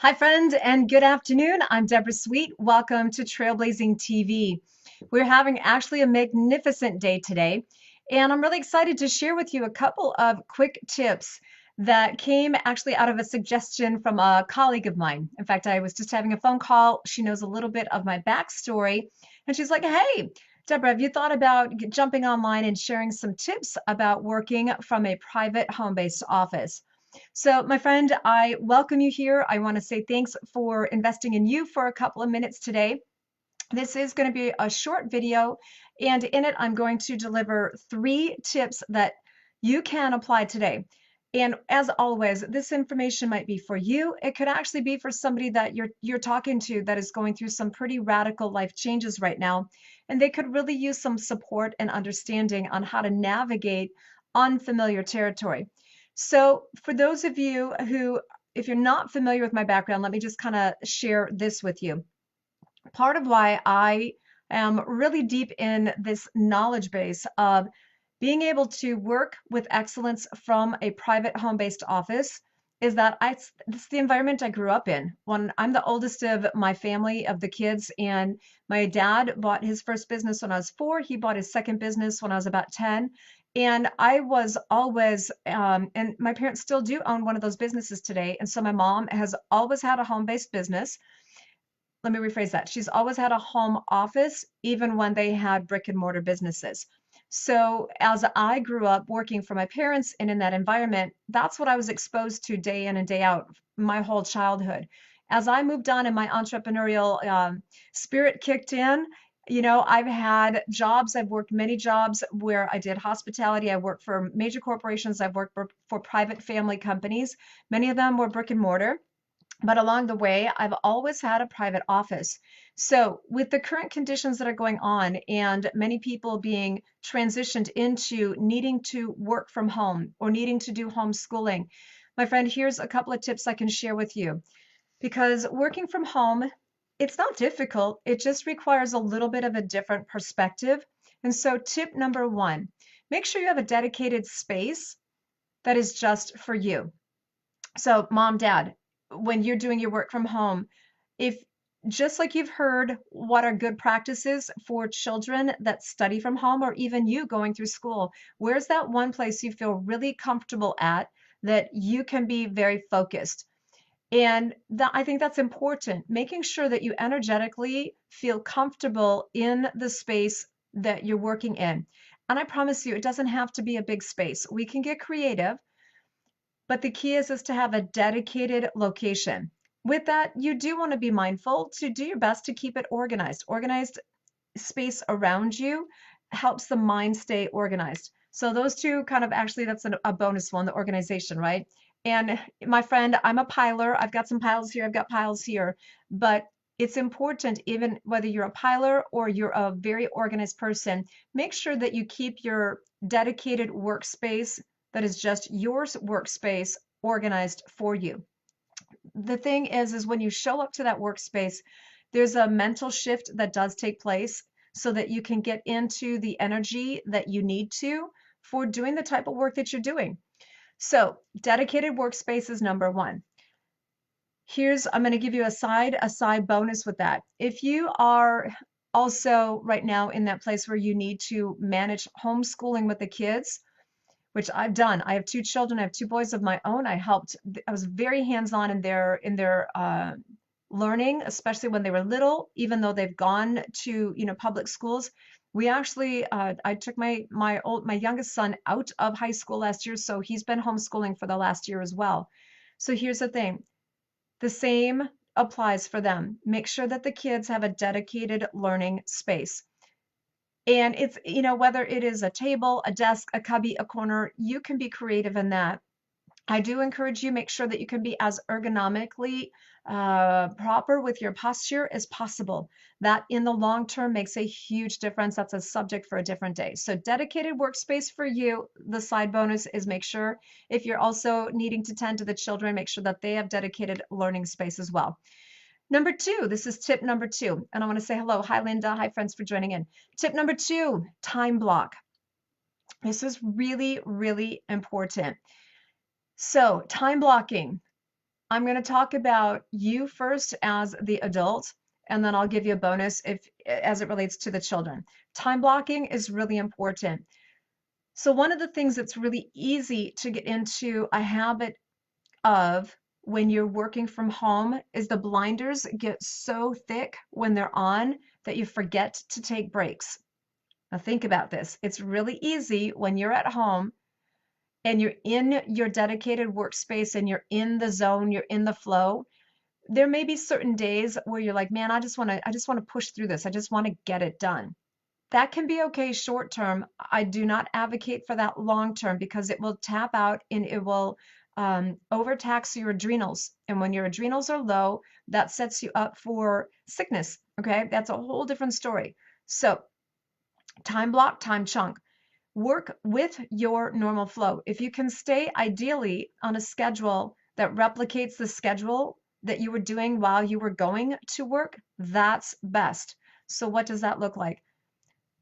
Hi, friend, and good afternoon. I'm Deborah Sweet. Welcome to Trailblazing TV. We're having actually a magnificent day today, and I'm really excited to share with you a couple of quick tips that came actually out of a suggestion from a colleague of mine. In fact, I was just having a phone call. She knows a little bit of my backstory, and she's like, "Hey, Deborah, have you thought about jumping online and sharing some tips about working from a private home-based office?" So, my friend, I welcome you here. I want to say thanks for investing in you for a couple of minutes today. This is going to be a short video, and in it, I'm going to deliver 3 tips that you can apply today. And as always, this information might be for you. It could actually be for somebody that you're talking to that is going through some pretty radical life changes right now, and they could really use some support and understanding on how to navigate unfamiliar territory. So, for those of you who, if you're not familiar with my background, let me just kind of share this with you. Part of why I am really deep in this knowledge base of being able to work with excellence from a private home-based office is that this is the environment I grew up in. When I'm the oldest of my family of the kids, and my dad bought his first business when I was 4. He bought his second business when I was about 10. And I was always, and my parents still do own one of those businesses today. And so my mom has always had a home-based business. Let me rephrase that. She's always had a home office, even when they had brick and mortar businesses. So as I grew up working for my parents and in that environment, that's what I was exposed to day in and day out my whole childhood. As I moved on and my entrepreneurial spirit kicked in, I've had jobs. I've worked many jobs where I did hospitality. I worked for major corporations. I've worked for private family companies. Many of them were brick and mortar. But along the way, I've always had a private office. So, with the current conditions that are going on and many people being transitioned into needing to work from home or needing to do homeschooling, my friend, here's a couple of tips I can share with you. Because working from home, it's not difficult, it just requires a little bit of a different perspective. And so, tip number 1, make sure you have a dedicated space that is just for you. So, mom, dad, when you're doing your work from home, if just like you've heard what are good practices for children that study from home, or even you going through school, where's that one place you feel really comfortable at that you can be very focused? And I think that's important, making sure that you energetically feel comfortable in the space that you're working in. And I promise you, it doesn't have to be a big space. We can get creative, but the key is to have a dedicated location. With that, you do want to be mindful to do your best to keep it organized. Organized space around you helps the mind stay organized. So those two kind of actually, that's a bonus one, the organization, right? And my friend, I'm a piler. I've got some piles here, I've got piles here, but it's important, even whether you're a piler or you're a very organized person, make sure that you keep your dedicated workspace that is just your workspace organized for you. The thing is when you show up to that workspace, there's a mental shift that does take place so that you can get into the energy that you need to for doing the type of work that you're doing. So, dedicated workspace is number 1. I'm going to give you a side bonus with that. If you are also right now in that place where you need to manage homeschooling with the kids, which I've done. I have 2 children. I have 2 boys of my own. I was very hands-on in their learning, especially when they were little, even though they've gone to, public schools. We actually, I took my youngest son out of high school last year, so he's been homeschooling for the last year as well. So here's the thing. The same applies for them. Make sure that the kids have a dedicated learning space. And it's, whether it is a table, a desk, a cubby, a corner, you can be creative in that. I do encourage you, make sure that you can be as ergonomically proper with your posture as possible. That in the long term makes a huge difference. That's a subject for a different day. So dedicated workspace for you. The side bonus is make sure if you're also needing to tend to the children, make sure that they have dedicated learning space as well. Number 2, this is tip number 2. And I want to say hello. Hi, Linda. Hi, friends, for joining in. Tip number 2, time block. This is really, really important. So, time blocking. I'm going to talk about you first as the adult, and then I'll give you a bonus if as it relates to the children. Time blocking is really important. So one of the things that's really easy to get into a habit of when you're working from home is the blinders get so thick when they're on that you forget to take breaks. Now think about this. It's really easy when you're at home and you're in your dedicated workspace and you're in the zone, you're in the flow. There may be certain days where you're like, man, I just want to push through this. I just want to get it done. That can be okay short term. I do not advocate for that long term because it will tap out and it will overtax your adrenals. And when your adrenals are low, that sets you up for sickness. Okay, that's a whole different story. So, time block, time chunk. Work with your normal flow. If you can stay ideally on a schedule that replicates the schedule that you were doing while you were going to work, that's best. So, what does that look like?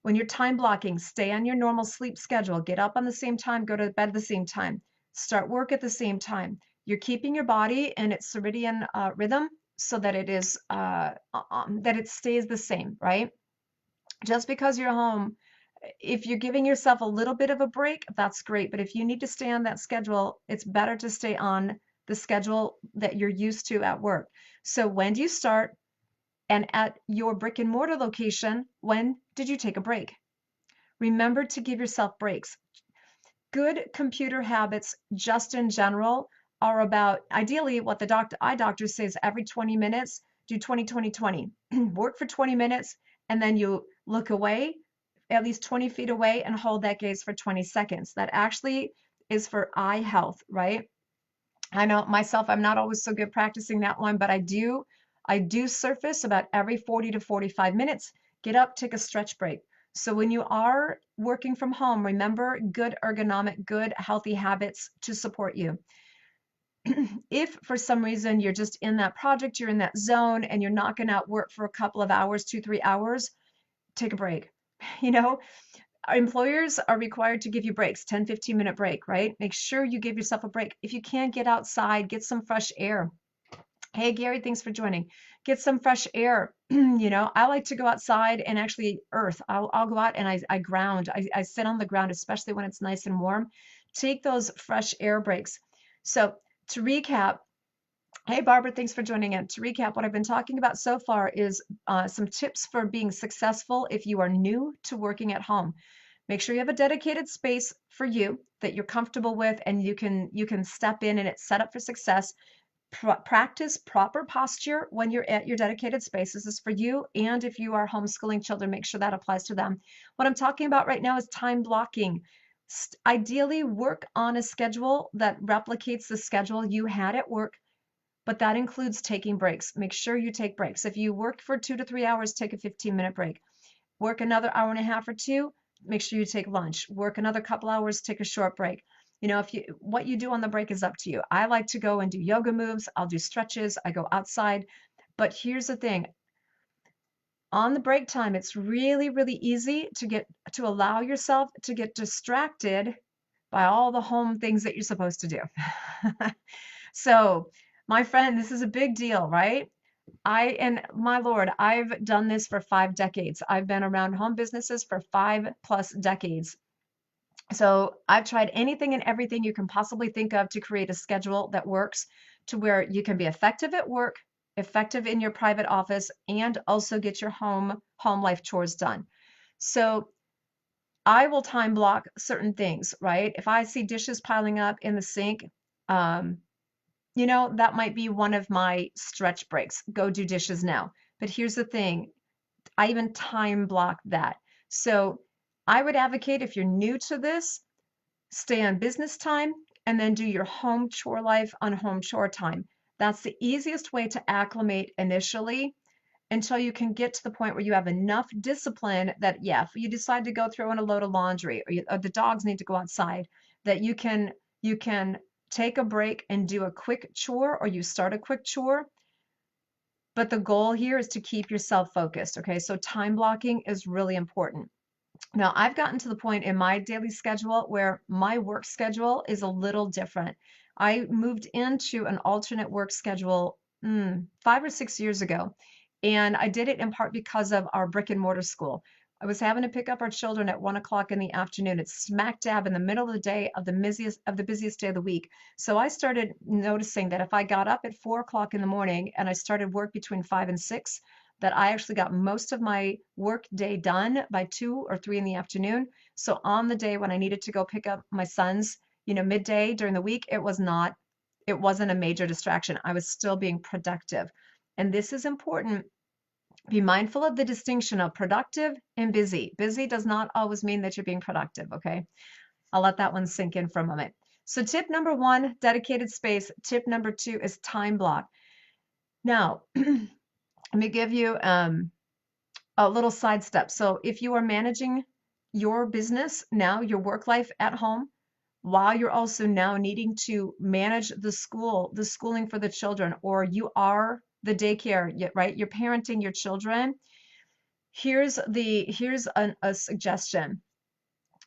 When you're time blocking, stay on your normal sleep schedule. Get up on the same time, go to bed at the same time. Start work at the same time. You're keeping your body in its circadian rhythm so that that it stays the same, right? Just because you're home, if you're giving yourself a little bit of a break, that's great. But if you need to stay on that schedule, it's better to stay on the schedule that you're used to at work. So when do you start? And at your brick and mortar location, when did you take a break? Remember to give yourself breaks. Good computer habits, just in general, are about ideally what the eye doctor says every 20 minutes, do 20, 20, 20. Work for 20 minutes, and then you look away, at least 20 feet away, and hold that gaze for 20 seconds. That actually is for eye health, right? I know myself, I'm not always so good practicing that one, but I do surface about every 40 to 45 minutes. Get up, take a stretch break. So when you are working from home, remember good ergonomic, good healthy habits to support you. If for some reason you're just in that project, you're in that zone, and you're not going to work for a couple of hours, 2, 3 hours, take a break. You know, our employers are required to give you breaks, 10, 15-minute break, right? Make sure you give yourself a break. If you can't get outside, get some fresh air. Hey, Gary, thanks for joining. Get some fresh air. I like to go outside and actually earth. I'll go out and I ground. I sit on the ground, especially when it's nice and warm. Take those fresh air breaks. So to recap, hey, Barbara, thanks for joining in. To recap, what I've been talking about so far is some tips for being successful if you are new to working at home. Make sure you have a dedicated space for you that you're comfortable with and you can step in and it's set up for success. Practice proper posture when you're at your dedicated space. This is for you, and if you are homeschooling children, make sure that applies to them. What I'm talking about right now is time blocking. Ideally, work on a schedule that replicates the schedule you had at work, but that includes taking breaks. Make sure you take breaks. If you work for 2 to 3 hours, take a 15-minute break. Work another hour and a half or two, make sure you take lunch. Work another couple hours, take a short break. What you do on the break is up to you. I like to go and do yoga moves. I'll do stretches. I go outside. But here's the thing. On the break time, it's really, really easy to allow yourself to get distracted by all the home things that you're supposed to do. So, my friend, this is a big deal, right? And my Lord, I've done this for 5 decades. I've been around home businesses for 5+ decades. So I've tried anything and everything you can possibly think of to create a schedule that works to where you can be effective at work, effective in your private office, and also get your home life chores done. So I will time block certain things, right? If I see dishes piling up in the sink, um, that might be one of my stretch breaks. Go do dishes now. But here's the thing, I even time block that. So I would advocate if you're new to this, stay on business time and then do your home chore life on home chore time. That's the easiest way to acclimate initially until you can get to the point where you have enough discipline that, yeah, if you decide to go throw in a load of laundry or the dogs need to go outside, that you can take a break and do a quick chore or you start a quick chore. But the goal here is to keep yourself focused. Okay, so time blocking is really important. Now, I've gotten to the point in my daily schedule where my work schedule is a little different. I moved into an alternate work schedule 5 or 6 years ago. And I did it in part because of our brick and mortar school. I was having to pick up our children at 1 o'clock in the afternoon. It's smack dab in the middle of the day of the busiest day of the week. So I started noticing that if I got up at 4 o'clock in the morning and I started work between 5 and 6, that I actually got most of my work day done by 2 or 3 in the afternoon. So on the day when I needed to go pick up my sons, midday during the week, it wasn't a major distraction. I was still being productive. And this is important. Be mindful of the distinction of productive and busy. Busy does not always mean that you're being productive, okay? I'll let that one sink in for a moment. So tip number 1, dedicated space. Tip number 2 is time block. Now, let me give you a little sidestep. So if you are managing your business now, your work life at home, while you're also now needing to manage the schooling for the children, or you are the daycare, right? You're parenting your children. Here's a suggestion.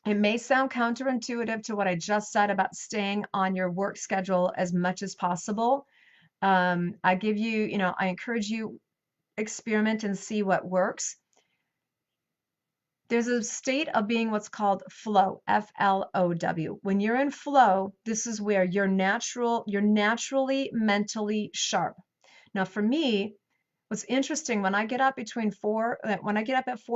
It may sound counterintuitive to what I just said about staying on your work schedule as much as possible. I encourage you, experiment and see what works. There's a state of being what's called flow, Flow. When you're in flow, this is where you're naturally mentally sharp. Now, for me, what's interesting, when I get up at 4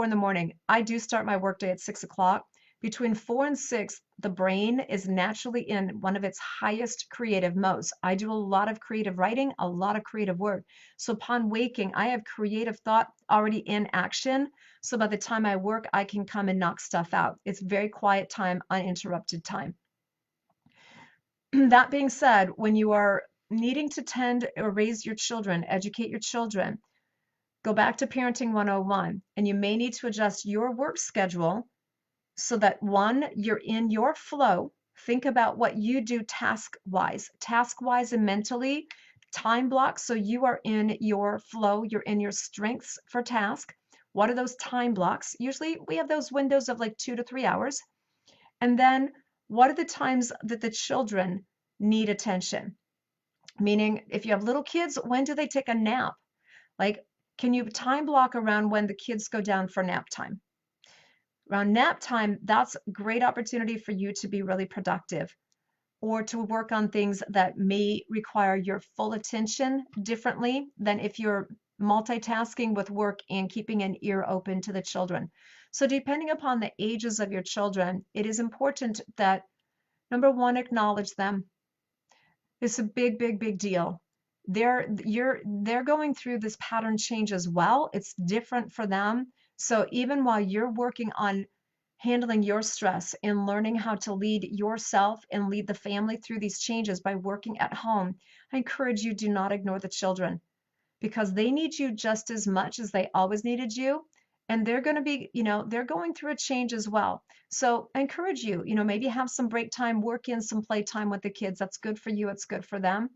in the morning, I do start my workday at 6 o'clock. Between 4 and 6, the brain is naturally in one of its highest creative modes. I do a lot of creative writing, a lot of creative work. So upon waking, I have creative thought already in action. So by the time I work, I can come and knock stuff out. It's very quiet time, uninterrupted time. That being said, when you are needing to tend or raise your children, educate your children, go back to Parenting 101, and you may need to adjust your work schedule so that, one, you're in your flow. Think about what you do task-wise and mentally. Time blocks, so you are in your flow, you're in your strengths for task. What are those time blocks? Usually we have those windows of like 2 to 3 hours. And then what are the times that the children need attention? Meaning, if you have little kids, when do they take a nap? Like, can you time block around when the kids go down for nap time? Around nap time, that's a great opportunity for you to be really productive or to work on things that may require your full attention differently than if you're multitasking with work and keeping an ear open to the children. So depending upon the ages of your children, it is important that, number one, acknowledge them. It's a big, big, big deal. They're going through this pattern change as well. It's different for them. So even while you're working on handling your stress and learning how to lead yourself and lead the family through these changes by working at home, I encourage you, do not ignore the children, because they need you just as much as they always needed you. And they're going to be, they're going through a change as well. So I encourage you, maybe have some break time, work in some play time with the kids. That's good for you. It's good for them.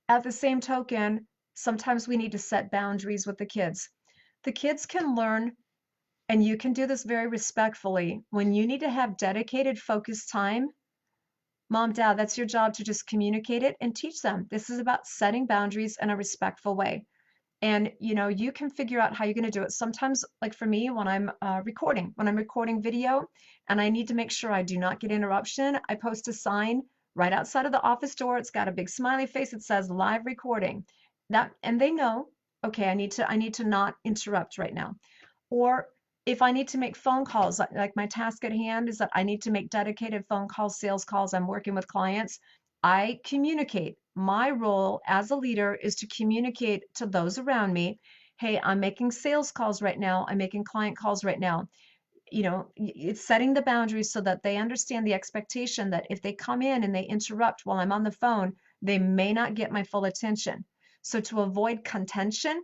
At the same token, sometimes we need to set boundaries with the kids. The kids can learn, and you can do this very respectfully. When you need to have dedicated, focused time, Mom, Dad, that's your job to just communicate it and teach them. This is about setting boundaries in a respectful way. And you can figure out how you're going to do it. Sometimes, like for me, when I'm recording video and I need to make sure I do not get interruption, I post a sign right outside of the office door. It's got a big smiley face. It says live recording. And they know, okay, I need to not interrupt right now. Or if I need to make phone calls, like my task at hand is that I need to make dedicated phone calls, sales calls, I'm working with clients, I communicate. My role as a leader is to communicate to those around me, hey, I'm making sales calls right now, I'm making client calls right now. It's setting the boundaries so that they understand the expectation that if they come in and they interrupt while I'm on the phone, they may not get my full attention. So to avoid contention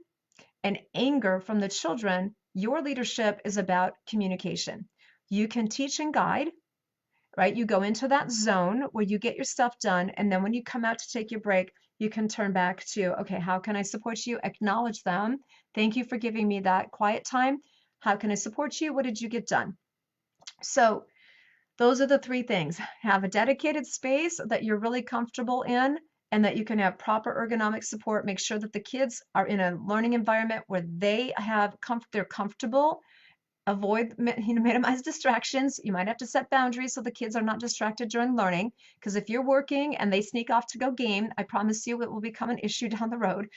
and anger from the children, your leadership is about communication. You can teach and guide, right? You go into that zone where you get your stuff done. And then when you come out to take your break, you can turn back to, okay, how can I support you? Acknowledge them. Thank you for giving me that quiet time. How can I support you? What did you get done? So Those are the three things. Have a dedicated space that you're really comfortable in and that you can have proper ergonomic support. Make sure that the kids are in a learning environment where they're comfortable. Avoid, minimize distractions. You might have to set boundaries so the kids are not distracted during learning. Because if you're working and they sneak off to go game, I promise you it will become an issue down the road.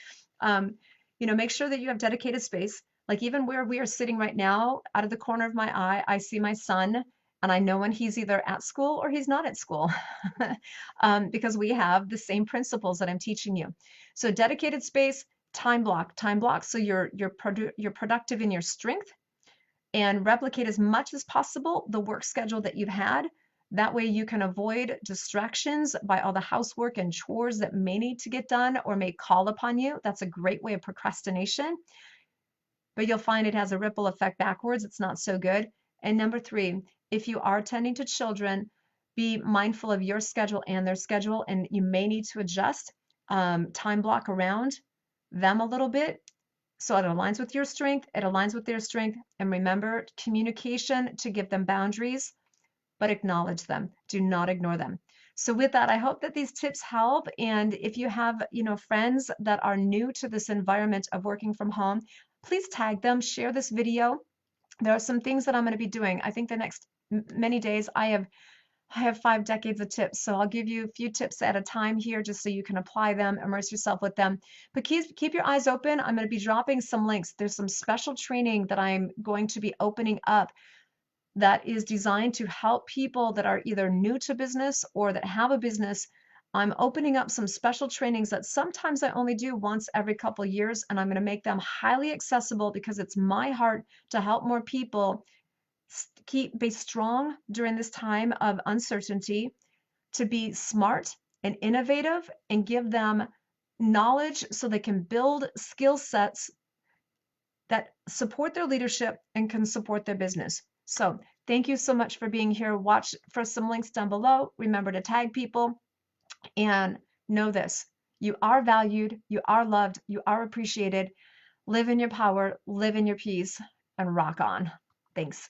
Um, make sure that you have dedicated space. Like even where we are sitting right now, out of the corner of my eye, I see my son, and I know when he's either at school or he's not at school, because we have the same principles that I'm teaching you. So dedicated space, time block. So you're productive in your strength and replicate as much as possible the work schedule that you've had. That way you can avoid distractions by all the housework and chores that may need to get done or may call upon you. That's a great way of procrastination, but you'll find it has a ripple effect backwards. It's not so good. And number three, if you are tending to children, be mindful of your schedule and their schedule, and you may need to adjust time block around them a little bit so it aligns with your strength, it aligns with their strength. And remember, communication to give them boundaries, but acknowledge them. Do not ignore them. So with that, I hope that these tips help. And if you have, friends that are new to this environment of working from home, please tag them, share this video. There are some things that I'm going to be doing. I think the next many days I have 5 decades of tips, so I'll give you a few tips at a time here just so you can apply them, immerse yourself with them. But keep your eyes open. I'm going to be dropping some links. There's some special training that I'm going to be opening up that is designed to help people that are either new to business or that have a business. I'm opening up some special trainings that sometimes I only do once every couple years, and I'm going to make them highly accessible because it's my heart to help more people be strong during this time of uncertainty, to be smart and innovative, and give them knowledge so they can build skill sets that support their leadership and can support their business. So thank you so much for being here. Watch for some links down below. Remember to tag people, and know this: you are valued, you are loved, you are appreciated. Live in your power, live in your peace, and rock on. Thanks.